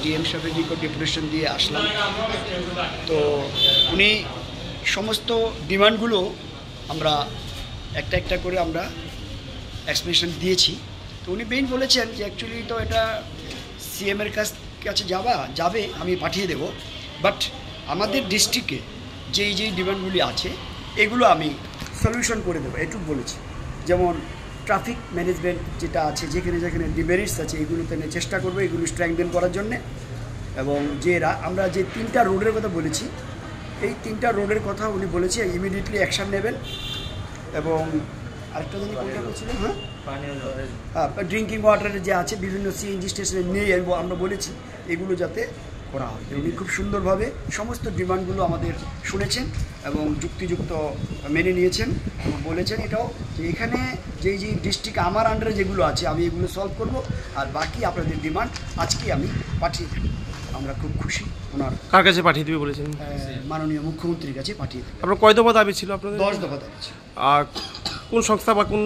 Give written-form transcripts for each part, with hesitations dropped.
DM সাহেবের নিকট deputation দিয়ে আসলাম। তো উনি সমস্ত ডিমান্ডগুলো আমরা একটা একটা করে আমরা এক্সপ্লেনেশন দিয়েছি। তো উনি মেইন বলেছেন যে অ্যাকচুয়ালি তো এটা সিএমের কাছে যাবে, আমি পাঠিয়ে দেব, বাট আমাদের ডিস্ট্রিক্টে যেই ডিমান্ডগুলি আছে এগুলো আমি সলিউশন করে দেবো, এটুকু বলেছি। যেমন ট্রাফিক ম্যানেজমেন্ট যেটা আছে, যেখানে যেখানে ডিমেরিটস আছে এগুলোতে চেষ্টা করবো এগুলো স্ট্রেংথেন করার জন্যে। এবং আমরা যে 3টা রোডের কথা বলেছি, এই 3টা রোডের কথা উনি বলেছে ইমিডিয়েটলি অ্যাকশান নেবেন। এবং আরেকটা জিনিস কোনটা বলছিলেন, হ্যাঁ ড্রিঙ্কিং ওয়াটারের যে আছে বিভিন্ন সিএনজি স্টেশনে নেই, আমরা বলেছি এগুলো যাতে করা হয়। উনি খুব সুন্দরভাবে সমস্ত ডিমান্ডগুলো আমাদের শুনেছেন এবং যুক্তিযুক্ত মেনে নিয়েছেন এবং বলেছেন এটাও যে এখানে যেই ডিস্ট্রিক্ট আমার আন্ডারে যেগুলো আছে আমি এগুলো সলভ করব, আর বাকি আপনাদের ডিমান্ড আজকে আমি পাঠিয়ে দেব। আমরা খুব খুশি। ওনার কার কাছে পাঠিয়ে দেবে বলেছেন? মাননীয় মুখ্যমন্ত্রীর কাছে পাঠিয়ে দেবে। আপনার কয় দফা দাবি ছিল আপনাদের? 10 দফা দাবি ছিল। আর কোন সংস্থা বা কোন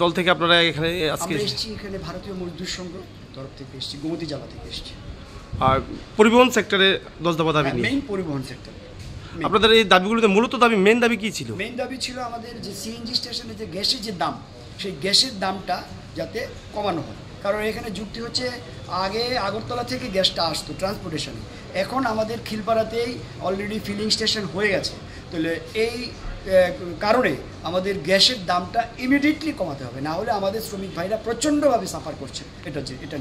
দল থেকে আপনারা এখানে আজকে এসেছি? এখানে ভারতীয় মজদুর সংঘ তরফ থেকে এসেছি, গোমতী জেলা থেকে এসেছি। আর পরিবহন সেক্টরে 10 দফা দাবি, মেইন পরিবহন সেক্টর। আপনাদের এই দাবিগুলোতে মূলত মেইন দাবি কি ছিল? মেইন দাবি ছিল আমাদের যে সিএনজি স্টেশনে যে গ্যাসের যে দাম, সেই গ্যাসের দামটা যাতে কমানো হয়। কারণ এখানে যুক্তি হচ্ছে আগে আগরতলা থেকে গ্যাসটা আসতো ট্রান্সপোর্টেশনে, এখন আমাদের খিলপাড়াতেই অলরেডি ফিলিং স্টেশন হয়ে গেছে। তাহলে এই কারণে আমাদের গ্যাসের দামটা ইমিডিয়েটলি কমাতে হবে, না হলে আমাদের শ্রমিক ভাইরা প্রচণ্ডভাবে সাফার করছে। এটা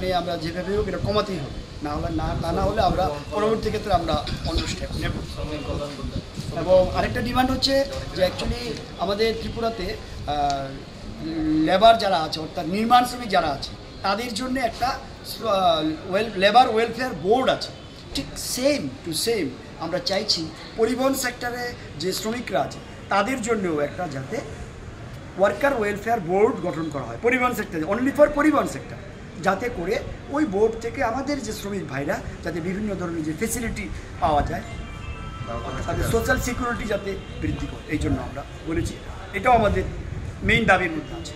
নিয়ে আমরা যেভাবে হোক এটা কমাতেই হবে, না হলে আমরা পরবর্তী ক্ষেত্রে আমরা অন্য স্টেপ নেব। এবং আরেকটা ডিমান্ড হচ্ছে যে অ্যাকচুয়ালি আমাদের ত্রিপুরাতে লেবার যারা আছে, অর্থাৎ নির্মাণ শ্রমিক যারা আছে, তাদের জন্য একটা লেবার ওয়েলফেয়ার বোর্ড আছে। ঠিক সেম টু সেম আমরা চাইছি পরিবহন সেক্টরে যে শ্রমিকরা আছে তাদের জন্যও একটা যাতে ওয়ার্কার ওয়েলফেয়ার বোর্ড গঠন করা হয় পরিবহন সেক্টরে, অনলি ফর পরিবহন সেক্টর, যাতে করে ওই বোর্ড থেকে আমাদের যে শ্রমিক ভাইরা যাতে বিভিন্ন ধরনের যে ফেসিলিটি পাওয়া যায়, তাদের সোশ্যাল সিকিউরিটি যাতে বৃদ্ধি করে, এই জন্য আমরা বলেছি। এটাও আমাদের মেইন দাবির মধ্যে আছে।